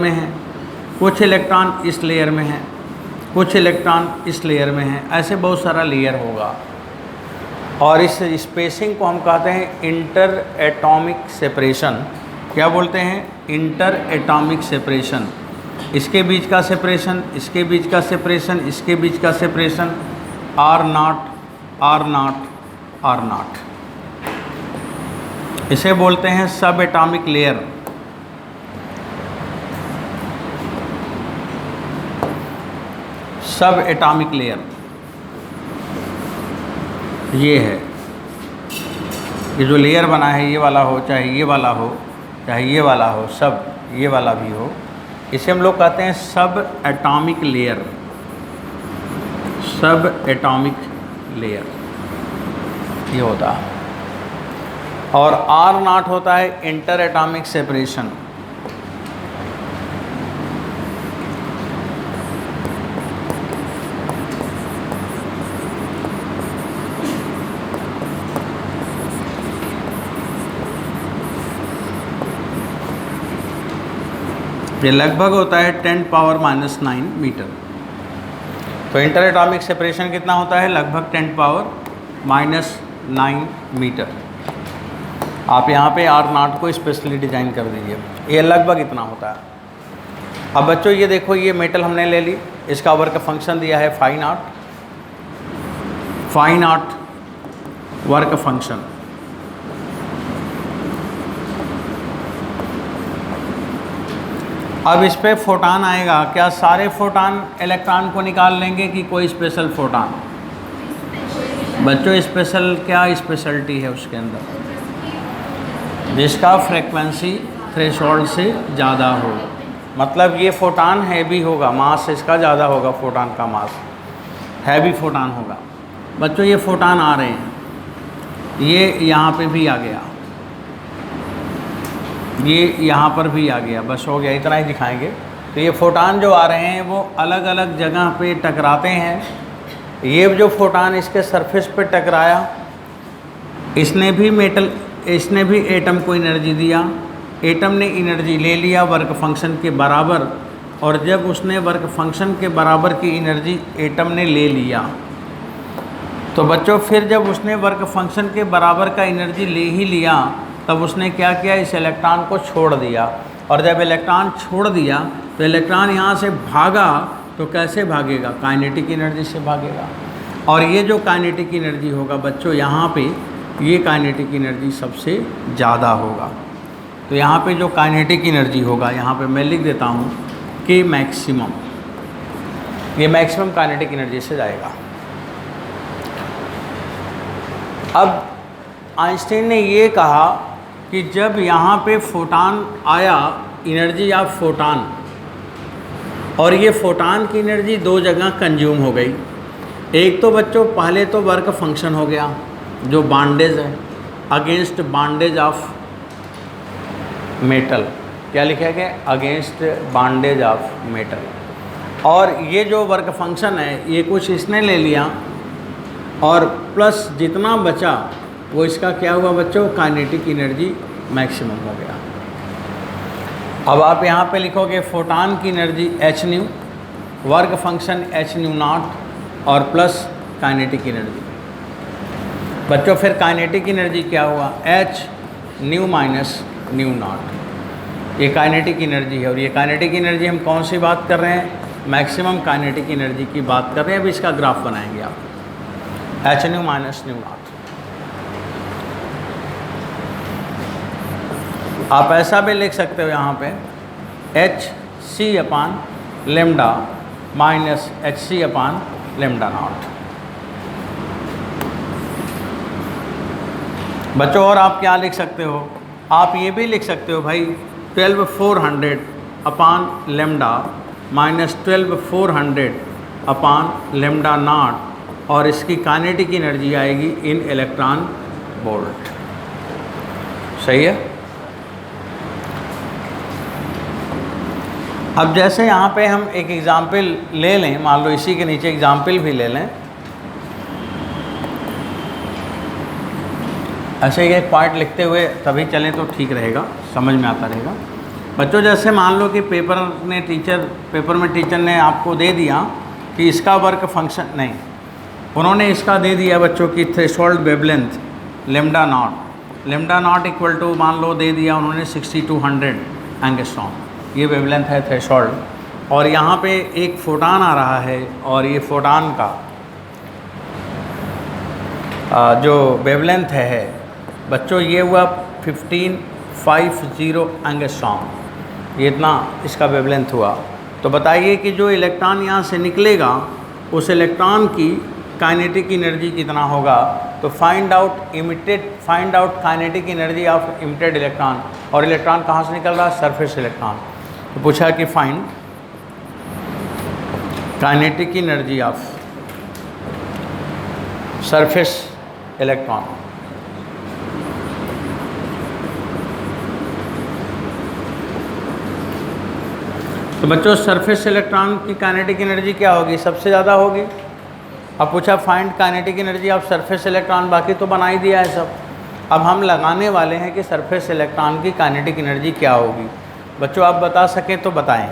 में हैं, कुछ इलेक्ट्रॉन इस लेयर में हैं, कुछ इलेक्ट्रॉन इस लेयर में हैं, ऐसे बहुत सारा लेयर होगा। और इस स्पेसिंग को हम कहते हैं इंटर एटॉमिक सेपरेशन। क्या बोलते हैं? Inter atomic separation. इसके बीच का सेपरेशन, इसके बीच का सेपरेशन, इसके बीच का separation, are not are not are not, इसे बोलते हैं सब एटॉमिक लेयर। सब एटॉमिक लेयर ये है, ये जो लेयर बना है, ये वाला हो चाहे ये वाला हो चाहे ये वाला हो, सब ये वाला भी हो, इसे हम लोग कहते हैं सब एटॉमिक लेयर। सब एटॉमिक लेयर ये होता है। और आर नॉट होता है इंटर एटॉमिक सेपरेशन। ये लगभग होता है 10⁻⁹ मीटर। तो इंटर एटॉमिक सेपरेशन कितना होता है? लगभग 10⁻⁹ मीटर। आप यहाँ पे आर नॉट को स्पेशली डिज़ाइन कर दीजिए, ये लगभग इतना होता है। अब बच्चों ये देखो, ये मेटल हमने ले ली, इसका वर्क फंक्शन दिया है phi naught. Phi naught work function, अब इस पर फोटान आएगा। क्या सारे फोटान इलेक्ट्रॉन को निकाल लेंगे कि कोई स्पेशल फोटान? बच्चों स्पेशल क्या स्पेशलिटी है उसके अंदर? जिसका फ्रीक्वेंसी थ्रेशोल्ड से ज़्यादा हो, मतलब ये फोटान हैवी होगा, मास इसका ज़्यादा होगा, फोटान का मास हैवी फोटान होगा। बच्चों ये फोटान आ रहे हैं, ये यहाँ पे भी आ गया, ये यहाँ पर भी आ गया, बस हो गया, इतना ही दिखाएंगे। तो ये फोटान जो आ रहे हैं वो अलग अलग जगह पे टकराते हैं। ये जो फोटान इसके सरफेस पे टकराया, इसने भी एटम को एनर्जी दिया, एटम ने एनर्जी ले लिया वर्क फंक्शन के बराबर, और जब उसने वर्क फंक्शन के बराबर की एनर्जी एटम ने ले लिया, तो बच्चों फिर जब उसने वर्क फंक्शन के बराबर का एनर्जी ले ही लिया, तब उसने क्या किया? इस इलेक्ट्रॉन को छोड़ दिया। और जब इलेक्ट्रॉन छोड़ दिया तो इलेक्ट्रॉन यहाँ से भागा, तो कैसे भागेगा? काइनेटिक एनर्जी से भागेगा। और ये जो काइनेटिक एनर्जी होगा बच्चों, यहाँ पे ये काइनेटिक एनर्जी सबसे ज़्यादा होगा। तो यहाँ पे जो काइनेटिक एनर्जी होगा, यहाँ पे मैं लिख देता हूँ कि मैक्सिमम, ये मैक्सिमम काइनेटिक एनर्जी से जाएगा। अब आइंस्टाइन ने ये कहा कि जब यहाँ पे फोटान आया, एनर्जी ऑफ फोटान, और ये फोटान की एनर्जी दो जगह कंज्यूम हो गई। एक तो बच्चों पहले तो वर्क फंक्शन हो गया, जो बांडेज है, अगेंस्ट बांडेज ऑफ मेटल। क्या लिखा गया? Against bondage of metal. और ये जो वर्क फंक्शन है, ये कुछ इसने ले लिया, और प्लस जितना बचा वो इसका क्या हुआ बच्चों? काइनेटिक एनर्जी मैक्सिमम हो गया। अब आप यहाँ पे लिखोगे फोटान की energy h new, work function h new not, और प्लस काइनेटिक एनर्जी। बच्चों फिर काइनेटिक एनर्जी क्या हुआ? h new minus new not. ये काइनेटिक एनर्जी है। और ये काइनेटिक एनर्जी हम कौन सी बात कर रहे हैं? मैक्सिमम काइनेटिक एनर्जी की बात कर रहे हैं। अभी इसका ग्राफ बनाएंगे आप, h new minus new not. आप ऐसा भी लिख सकते हो यहाँ पे hc/λ माइनस hc/λ नॉट। बच्चों और आप क्या लिख सकते हो? आप ये भी लिख सकते हो भाई 12400/λ माइनस 12400/λ नॉट, और इसकी काइनेटिक एनर्जी आएगी इन इलेक्ट्रॉन वोल्ट। सही है। अब जैसे यहाँ पे हम एक एग्ज़ाम्पल ले लें, मान लो इसी के नीचे एग्ज़ाम्पल भी ले लें। ऐसे ही एक पॉइंट लिखते हुए तभी चलें तो ठीक रहेगा, समझ में आता रहेगा। बच्चों जैसे मान लो कि पेपर में टीचर ने आपको दे दिया कि इसका वर्क फंक्शन नहीं, उन्होंने इसका दे दिया बच्चों की threshold wavelength lambda naught equal to मान लो दे दिया उन्होंने 6200 एंगस्ट्रॉम, ये वेवलेंथ है थ्रेशोल्ड, और यहाँ पे एक फोटान आ रहा है और ये फोटान का जो वेवलेंथ है बच्चों ये हुआ 1550 एंगस्ट्रॉम, ये इतना इसका वेवलेंथ हुआ। तो बताइए कि जो इलेक्ट्रॉन यहाँ से निकलेगा उस इलेक्ट्रॉन की काइनेटिक एनर्जी कितना होगा। तो find out kinetic energy of emitted electron, और इलेक्ट्रॉन कहाँ से निकल रहा है, सरफेस इलेक्ट्रॉन। तो पूछा कि find kinetic energy of surface electron. तो बच्चों सरफेस इलेक्ट्रॉन की काइनेटिक एनर्जी क्या होगी, सबसे ज़्यादा होगी। अब पूछा find kinetic energy of surface electron, बाकी तो बना ही दिया है सब। अब हम लगाने वाले हैं कि सरफेस इलेक्ट्रॉन की काइनेटिक एनर्जी क्या होगी। बच्चों आप बता सकें तो बताएं,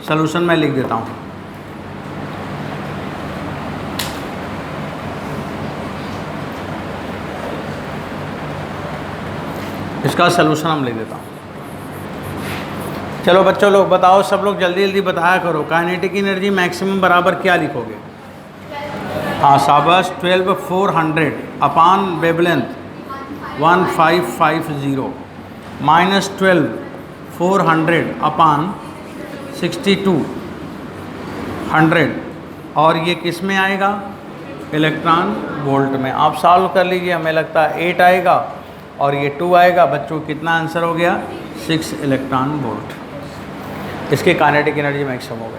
सॉल्यूशन मैं लिख देता हूँ। इसका सलूशन हम लिख देता हूँ। चलो बच्चों लोग बताओ, सब लोग जल्दी जल्दी बताया करो, काइनेटिक एनर्जी मैक्सिमम बराबर क्या लिखोगे। हाँ शाबाश, 12400 अपॉन वेवलेंथ 1550 माइनस 12400 अपॉन 6200, और ये किस में आएगा, इलेक्ट्रॉन वोल्ट में। आप सॉल्व कर लीजिए, हमें लगता है 8 आएगा और ये 2 आएगा। बच्चों कितना आंसर हो गया, 6 इलेक्ट्रॉन वोल्ट। इसकी काइनेटिक एनर्जी मैक्सिमम हो गई।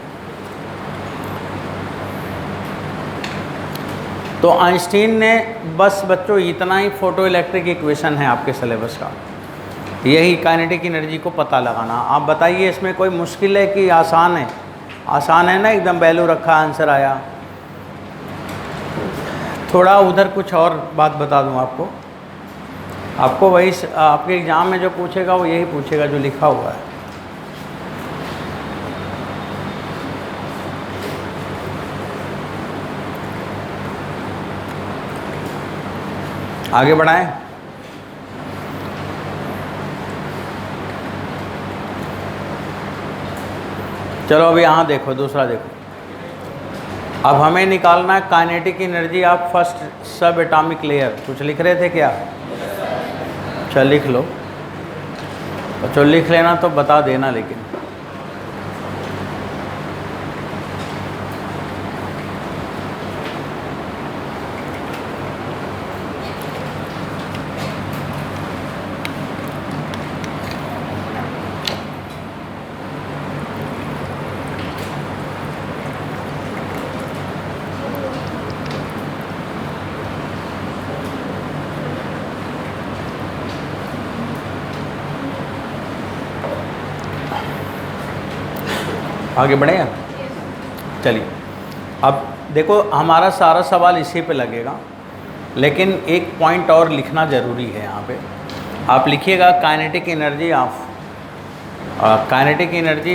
तो आइंस्टीन ने बस बच्चों इतना ही फोटो इलेक्ट्रिक इक्वेशन है आपके सिलेबस का, यही काइनेटिक एनर्जी को पता लगाना। आप बताइए इसमें कोई मुश्किल है कि आसान है, आसान है ना, एकदम वैल्यू रखा आंसर आया। थोड़ा उधर कुछ और बात बता दूं आपको वही आपके एग्ज़ाम में जो पूछेगा वो यही पूछेगा जो लिखा हुआ है। आगे बढ़ाएं। चलो अभी यहाँ देखो, दूसरा देखो। अब हमें निकालना है काइनेटिक एनर्जी ऑफ फर्स्ट सब एटॉमिक लेयर। कुछ लिख रहे थे क्या, चल लिख लो। तो लिख लेना तो बता देना, लेकिन आगे बढ़े। चलिए अब देखो, हमारा सारा सवाल इसी पे लगेगा, लेकिन एक पॉइंट और लिखना ज़रूरी है यहाँ पे। आप लिखिएगा kinetic energy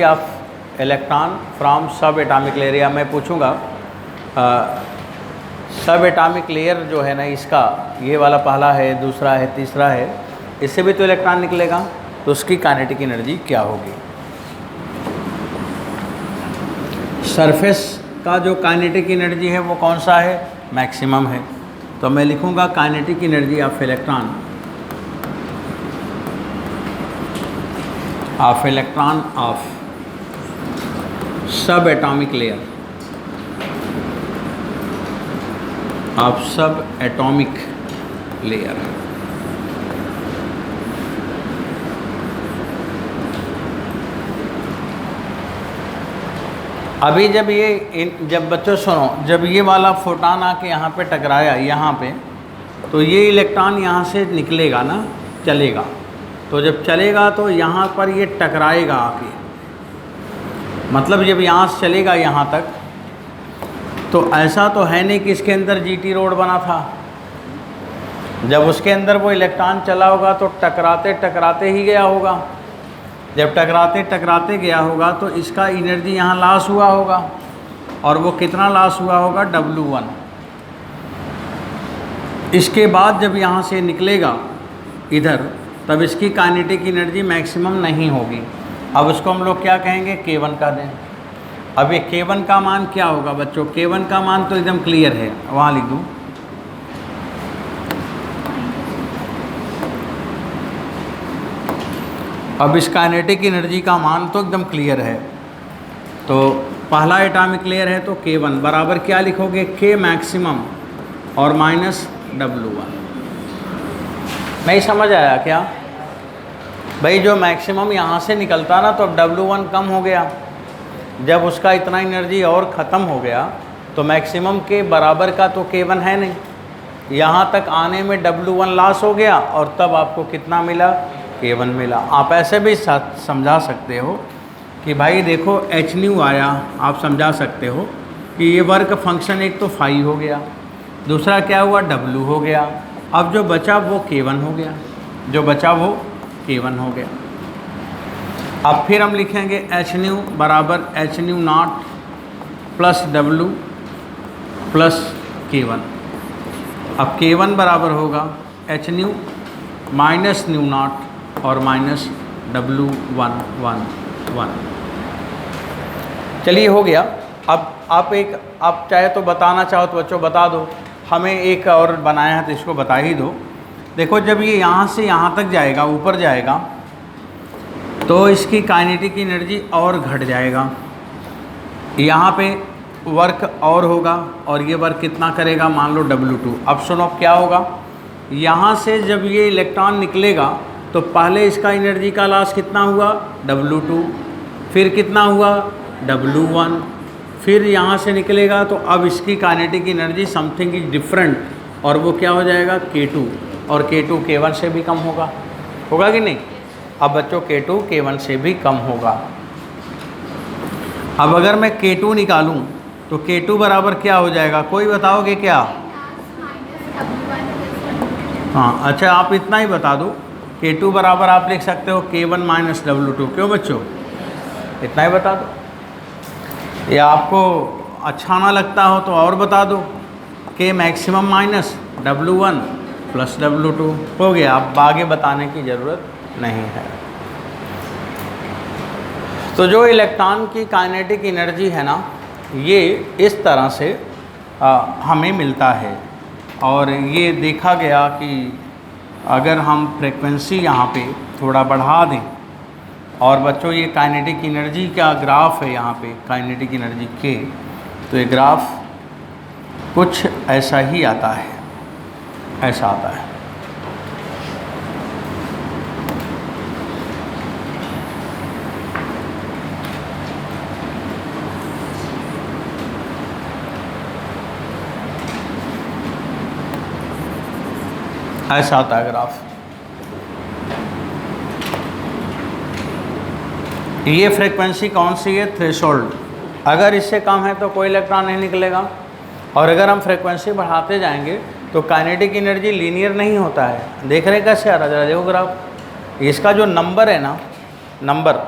of electron from सब एटॉमिक लेयर। या मैं पूछूंगा सब एटॉमिक लेयर जो है ना, इसका ये वाला पहला है, दूसरा है, तीसरा है, इससे भी तो इलेक्ट्रॉन निकलेगा, तो उसकी काइनेटिक एनर्जी क्या होगी। सरफेस का जो काइनेटिक एनर्जी है वो कौन सा है, मैक्सिमम है। तो मैं लिखूंगा kinetic energy of electron of सब एटॉमिक लेयर अभी जब बच्चों सुनो, जब ये वाला फोटान आके यहाँ पे टकराया यहाँ पे, तो ये इलेक्ट्रॉन यहाँ से निकलेगा ना, चलेगा। तो जब चलेगा तो यहाँ पर ये टकराएगा आके, मतलब जब यहाँ से चलेगा यहाँ तक, तो ऐसा तो है नहीं कि इसके अंदर जीटी रोड बना था। जब उसके अंदर वो इलेक्ट्रॉन चला होगा तो टकराते टकराते ही गया होगा। जब टकराते टकराते गया होगा तो इसका एनर्जी यहाँ लॉस हुआ होगा, और वो कितना लॉस हुआ होगा, W1। इसके बाद जब यहाँ से निकलेगा इधर, तब इसकी काइनेटिक एनर्जी मैक्सिमम नहीं होगी। अब उसको हम लोग क्या कहेंगे, K1 का दें। अब ये K1 का मान क्या होगा बच्चों, K1 का मान तो एकदम क्लियर है, वहाँ लिख दूँ। अब इस काइनेटिक एनर्जी का मान तो एकदम क्लियर है, तो पहला एटॉमिक लेयर है तो K1 बराबर क्या लिखोगे, K मैक्सिमम और माइनस W1। नहीं समझ आया क्या भाई? जो मैक्सिमम यहाँ से निकलता ना तो अब W1 कम हो गया, जब उसका इतना एनर्जी और ख़त्म हो गया तो मैक्सिमम के बराबर का तो K1 है नहीं, यहाँ तक आने में W1 लॉस हो गया और तब आपको कितना मिला, K1 मिला। आप ऐसे भी समझा सकते हो कि भाई देखो h न्यू आया, आप समझा सकते हो कि ये वर्क फंक्शन एक तो फाई हो गया, दूसरा क्या हुआ, W हो गया, अब जो बचा वो K1 हो गया, जो बचा वो K1 हो गया। अब फिर हम लिखेंगे h न्यू बराबर h new not plus W plus K1। अब K1 बराबर होगा h new minus new not और माइनस W1 चलिए हो गया। अब आप चाहे तो बताना चाहो तो बच्चों बता दो, हमें एक और बनाया है तो इसको बता ही दो। देखो जब ये यहाँ से यहाँ तक जाएगा, ऊपर जाएगा, तो इसकी काइनेटिक एनर्जी और घट जाएगा, यहाँ पे वर्क और होगा, और ये वर्क कितना करेगा, मान लो W2। अब सुनो क्या होगा, यहाँ से जब ये इलेक्ट्रॉन निकलेगा तो पहले इसका एनर्जी का लॉस कितना हुआ, W2, फिर कितना हुआ, W1, फिर यहाँ से निकलेगा तो अब इसकी kinetic energy something is different, और वो क्या हो जाएगा, K2, और K2 K1 से भी कम होगा कि नहीं। अब बच्चों K2 K1 से भी कम होगा। अब अगर मैं K2 निकालूं तो K2 बराबर क्या हो जाएगा, कोई बताओगे क्या? हाँ अच्छा, आप इतना ही बता दो, K2 बराबर आप लिख सकते हो K1 माइनस W2। क्यों बच्चों, इतना ही बता दो, या आपको अच्छा ना लगता हो तो और बता दो, K maximum minus W1 plus W2 हो गया। अब आगे बताने की ज़रूरत नहीं है। तो जो इलेक्ट्रॉन की काइनेटिक एनर्जी है ना, ये इस तरह से हमें मिलता है, और ये देखा गया कि अगर हम फ्रेक्वेंसी यहाँ पे थोड़ा बढ़ा दें, और बच्चों ये काइनेटिक एनर्जी का ग्राफ है यहाँ पे, काइनेटिक एनर्जी के, तो ये ग्राफ कुछ ऐसा ही आता है, ऐसा आता है। ऐसा आता है ग्राफ। ये फ्रीक्वेंसी कौन सी है, थ्रेशोल्ड। अगर इससे कम है तो कोई इलेक्ट्रॉन नहीं निकलेगा, और अगर हम फ्रीक्वेंसी बढ़ाते जाएंगे तो काइनेटिक एनर्जी लीनियर नहीं होता है। देख रहे कैसे आ रहा है, देखो ग्राफ, इसका जो नंबर है ना, नंबर,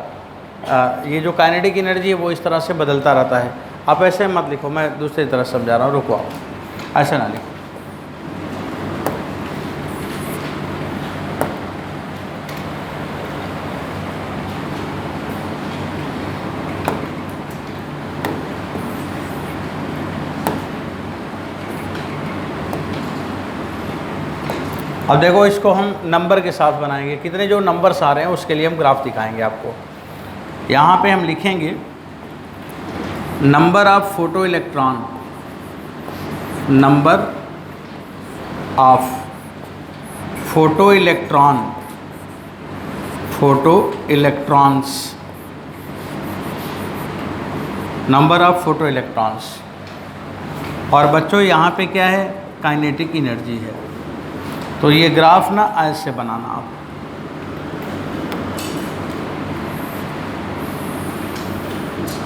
ये जो काइनेटिक एनर्जी है वो इस तरह से बदलता रहता है। आप ऐसे मत लिखो, मैं दूसरी तरह समझा रहा हूँ, रुको आप ऐसे ना लिखो। अब देखो इसको हम नंबर के साथ बनाएंगे, कितने जो नंबर्स आ रहे हैं उसके लिए हम ग्राफ दिखाएंगे आपको। यहाँ पे हम लिखेंगे number of photo electron, number of photo electron, photo electrons, number of photo electrons. और बच्चों यहाँ पे क्या है, काइनेटिक एनर्जी है। तो ये ग्राफ ना ऐसे बनाना आप,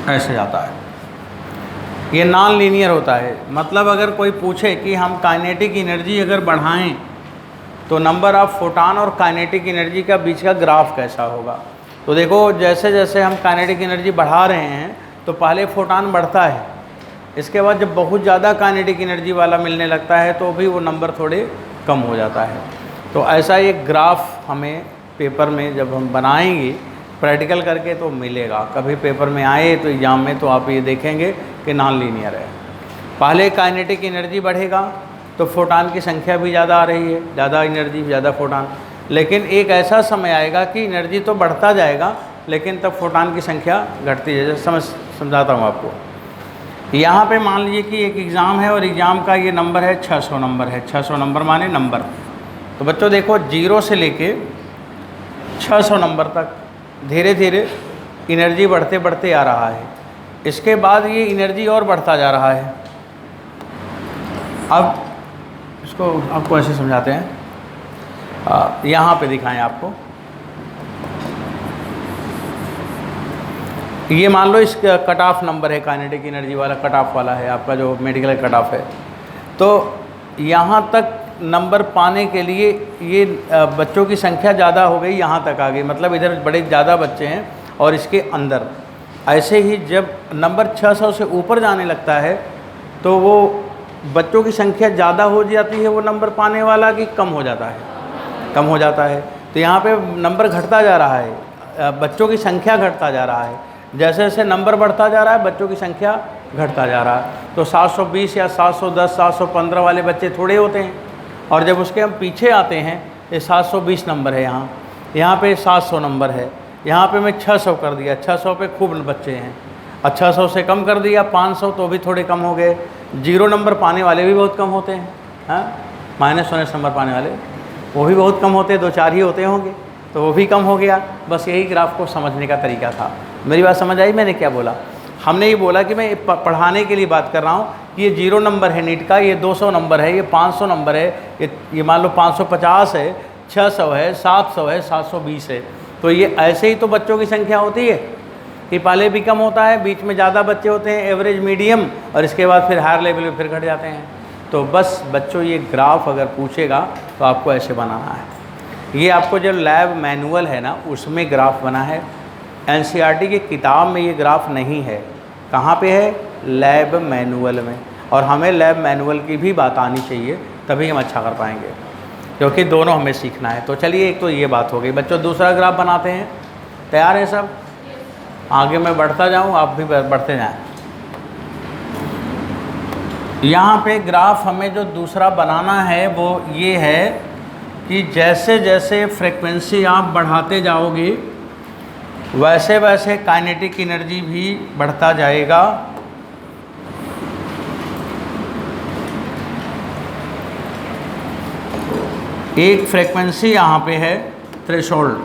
ऐसे जाता है, ये नॉन लीनियर होता है। मतलब अगर कोई पूछे कि हम काइनेटिक एनर्जी अगर बढ़ाएं तो नंबर ऑफ फोटॉन और काइनेटिक एनर्जी का बीच का ग्राफ कैसा होगा, तो देखो जैसे जैसे हम काइनेटिक एनर्जी बढ़ा रहे हैं तो पहले फोटान बढ़ता है, इसके बाद जब बहुत ज़्यादा काइनेटिक एनर्जी वाला मिलने लगता है तो भी वो नंबर थोड़े कम हो जाता है। तो ऐसा एक ग्राफ हमें पेपर में जब हम बनाएंगे प्रैक्टिकल करके तो मिलेगा। कभी पेपर में आए तो एग्ज़ाम में तो आप ये देखेंगे कि नॉन लीनियर है। पहले काइनेटिक एनर्जी बढ़ेगा तो फोटान की संख्या भी ज़्यादा आ रही है, ज़्यादा एनर्जी ज़्यादा फोटान, लेकिन एक ऐसा समय आएगा कि एनर्जी तो बढ़ता जाएगा लेकिन तब फोटान की संख्या घटती है। समझाता हूँ आपको। यहाँ पे मान लीजिए कि एक एग्ज़ाम है और एग्ज़ाम का ये नंबर है 600 नंबर है। 600 नंबर माने नंबर। तो बच्चों देखो 0 से लेके 600 नंबर तक धीरे धीरे एनर्जी बढ़ते बढ़ते आ रहा है। इसके बाद ये एनर्जी और बढ़ता जा रहा है। अब इसको आपको ऐसे समझाते हैं, यहाँ पे दिखाएं आपको। ये मान लो इस कट ऑफ नंबर है, काइनेटिक एनर्जी वाला कट ऑफ वाला है आपका जो मेडिकल कट ऑफ है। तो यहाँ तक नंबर पाने के लिए ये बच्चों की संख्या ज़्यादा हो गई, यहाँ तक आ गई, मतलब इधर बड़े ज़्यादा बच्चे हैं और इसके अंदर। ऐसे ही जब नंबर 600 से ऊपर जाने लगता है तो वो बच्चों की संख्या ज़्यादा हो जाती है, वो नंबर पाने वाला कि कम हो जाता है, कम हो जाता है। तो यहाँ पे नंबर घटता जा रहा है, बच्चों की संख्या घटता जा रहा है। जैसे जैसे नंबर बढ़ता जा रहा है बच्चों की संख्या घटता जा रहा है। तो 720 या 710 715 वाले बच्चे थोड़े होते हैं, और जब उसके हम पीछे आते हैं ये 720 नंबर है, यहाँ पे 700 नंबर है, यहाँ पे मैं 600 कर दिया, 600 पे खूब बच्चे हैं। और 600 से कम कर दिया 500 तो भी थोड़े कम हो गए। 0 नंबर पाने वाले भी बहुत कम होते हैं, हाँ, -19 नंबर पाने वाले वो भी बहुत कम होते हैं, 2-4 ही होते होंगे, तो वो भी कम हो गया। बस यही ग्राफ को समझने का तरीका था। मेरी बात समझ आई मैंने क्या बोला? हमने ये बोला कि मैं पढ़ाने के लिए बात कर रहा हूँ कि ये 0 नंबर है नीट का, ये 200 नंबर है, ये 500 नंबर है, ये मान लो 550 है, 600 है, 700 है, 720 है। तो ये ऐसे ही तो बच्चों की संख्या होती है कि पहले भी कम होता है, बीच में ज़्यादा बच्चे होते हैं, एवरेज मीडियम, और इसके बाद फिर हायर लेवल पे फिर घट जाते हैं। तो बस बच्चों ये ग्राफ अगर पूछेगा तो आपको ऐसे बनाना है। ये आपको जो लैब मैनुअल है ना उसमें ग्राफ बना है, एनसीईआरटी की किताब में ये ग्राफ नहीं है। कहाँ पे है? लैब मैनुअल में। और हमें लैब मैनुअल की भी बात आनी चाहिए तभी हम अच्छा कर पाएंगे, क्योंकि दोनों हमें सीखना है। तो चलिए एक तो ये बात हो गई। बच्चों दूसरा ग्राफ बनाते हैं, तैयार है सब? आगे मैं बढ़ता जाऊँ, आप भी बढ़ते जाएँ। यहाँ पे ग्राफ हमें जो दूसरा बनाना है वो ये है कि जैसे जैसे फ्रीक्वेंसी आप बढ़ाते जाओगे वैसे वैसे काइनेटिक एनर्जी भी बढ़ता जाएगा। एक फ्रीक्वेंसी यहाँ पे है थ्रेशोल्ड,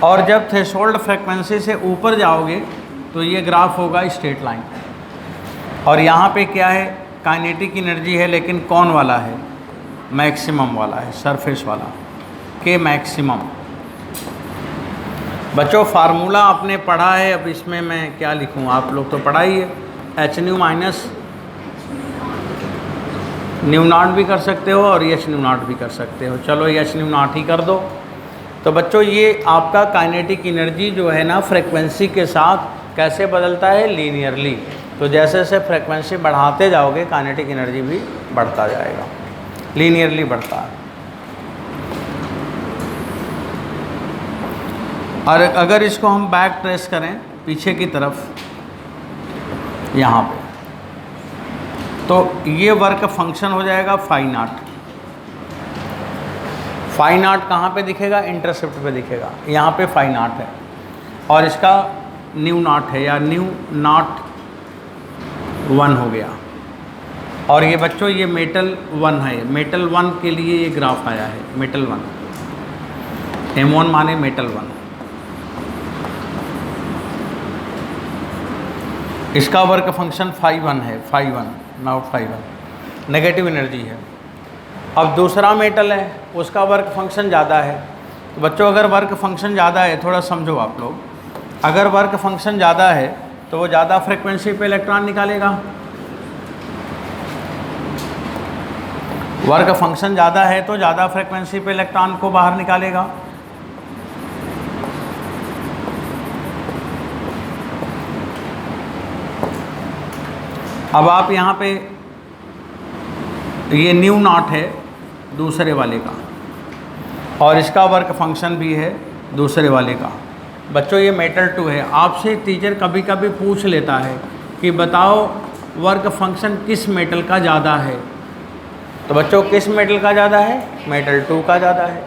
और जब थ्रेशोल्ड फ्रीक्वेंसी से ऊपर जाओगे तो ये ग्राफ होगा स्ट्रेट लाइन। और यहाँ पे क्या है? काइनेटिक एनर्जी है, लेकिन कौन वाला है? मैक्सिमम वाला है, सरफेस वाला, के मैक्सिमम। बच्चों फार्मूला आपने पढ़ा है, अब इसमें मैं क्या लिखूँ? आप लोग तो पढ़ा ही है। h माइनस न्यू नॉट भी कर सकते हो और एच न्यू नॉट भी कर सकते हो। चलो एच न्यू नॉट ही कर दो। तो बच्चों ये आपका काइनेटिक एनर्जी जो है ना फ्रीक्वेंसी के साथ कैसे बदलता है? लीनियरली। तो जैसे जैसे फ्रीक्वेंसी बढ़ाते जाओगे काइनेटिक एनर्जी भी बढ़ता जाएगा, लीनियरली बढ़ता है। और अगर इसको हम बैक ट्रेस करें पीछे की तरफ यहाँ पे, तो ये वर्क फंक्शन हो जाएगा फाई नॉट। फाई नॉट कहाँ पे दिखेगा? इंटरसेप्ट पे दिखेगा। यहाँ पे फाई नॉट है और इसका न्यू नॉट है, या न्यू नॉट 1 हो गया। और ये बच्चों ये मेटल 1 है, मेटल 1 के लिए ये ग्राफ आया है, मेटल 1, M1 माने मेटल 1। इसका वर्क फंक्शन फाई 1 है, phi 1, now phi 1 negative energy है। अब दूसरा मेटल है, उसका वर्क फंक्शन ज़्यादा है। तो बच्चों अगर वर्क फंक्शन ज़्यादा है, थोड़ा समझो आप लोग, अगर वर्क फंक्शन ज़्यादा है तो वो ज़्यादा फ्रीक्वेंसी पे इलेक्ट्रॉन निकालेगा। वर्क फंक्शन ज़्यादा है तो ज़्यादा फ्रीक्वेंसी पे इलेक्ट्रॉन को बाहर निकालेगा। अब आप यहाँ पे ये न्यू नॉट है दूसरे वाले का, और इसका वर्क फंक्शन भी है दूसरे वाले का। बच्चों ये मेटल 2 है। आपसे टीचर कभी कभी पूछ लेता है कि बताओ वर्क फंक्शन किस मेटल का ज़्यादा है। तो बच्चों किस मेटल का ज़्यादा है? मेटल 2 का ज़्यादा है,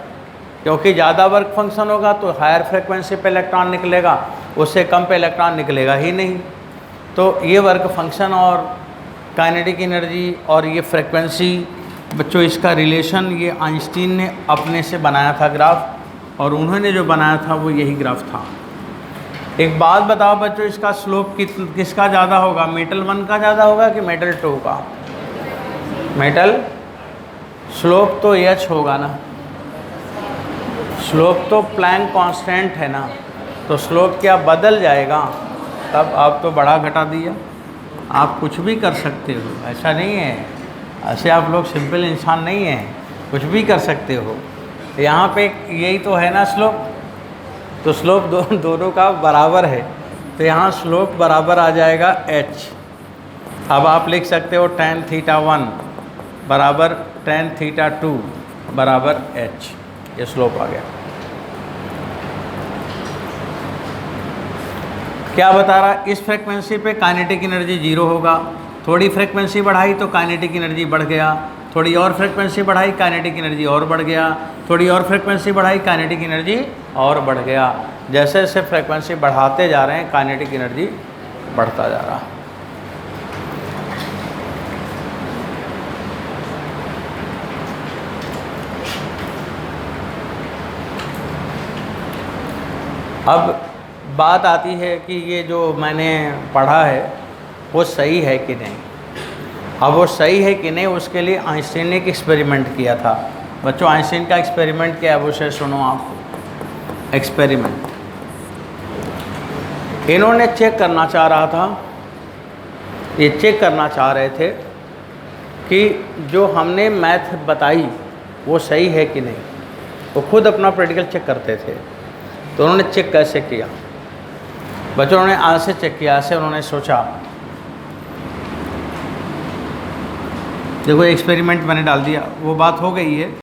क्योंकि ज़्यादा वर्क फंक्शन होगा तो हायर फ्रिक्वेंसी पे इलेक्ट्रॉन निकलेगा, उससे कम पे इलेक्ट्रॉन निकलेगा ही नहीं। तो ये वर्क फंक्शन और काइनेटिक एनर्जी और ये फ्रिक्वेंसी, बच्चों इसका रिलेशन ये आइंस्टीन ने अपने से बनाया था ग्राफ, और उन्होंने जो बनाया था वो यही ग्राफ था। एक बात बताओ बच्चों, इसका स्लोप किसका ज़्यादा होगा? मेटल 1 का ज़्यादा होगा कि मेटल 2 का? मेटल स्लोप तो h होगा ना, स्लोप तो प्लैंक कांस्टेंट है ना, तो स्लोप क्या बदल जाएगा? तब आप तो बड़ा घटा दिया। आप कुछ भी कर सकते हो, ऐसा नहीं है, ऐसे आप लोग सिंपल इंसान नहीं हैं, कुछ भी कर सकते हो। यहाँ पे यही तो है ना स्लोप, तो स्लोप दोनों का बराबर है, तो यहाँ स्लोप बराबर आ जाएगा h। अब आप लिख सकते हो tan θ1 बराबर tan θ2 बराबर h, ये स्लोप आ गया। क्या बता रहा? इस फ्रिक्वेंसी पे काइनेटिक एनर्जी 0 होगा, थोड़ी फ्रिक्वेंसी बढ़ाई तो काइनेटिक एनर्जी बढ़ गया, थोड़ी और फ्रिक्वेंसी बढ़ाई काइनेटिक एनर्जी और बढ़ गया, थोड़ी और फ्रिक्वेंसी बढ़ाई काइनेटिक एनर्जी और बढ़ गया। जैसे जैसे फ्रिक्वेंसी बढ़ाते जा रहे हैं काइनेटिक एनर्जी बढ़ता जा रहा। अब बात आती है कि ये जो मैंने पढ़ा है वो सही है कि नहीं। अब वो सही है कि नहीं उसके लिए आइंस्टीन ने एक एक्सपेरिमेंट किया था। बच्चों आइंस्टीन का एक्सपेरिमेंट क्या है वो से सुनो आप। एक्सपेरिमेंट इन्होंने चेक करना चाह रहा था, ये चेक करना चाह रहे थे कि जो हमने मैथ बताई वो सही है कि नहीं। वो खुद अपना प्रैक्टिकल चेक करते थे। तो उन्होंने चेक कैसे किया बच्चों? उन्होंने आज से चेक किया, ऐसे उन्होंने सोचा, देखो एक्सपेरिमेंट मैंने डाल दिया, वो बात हो गई है।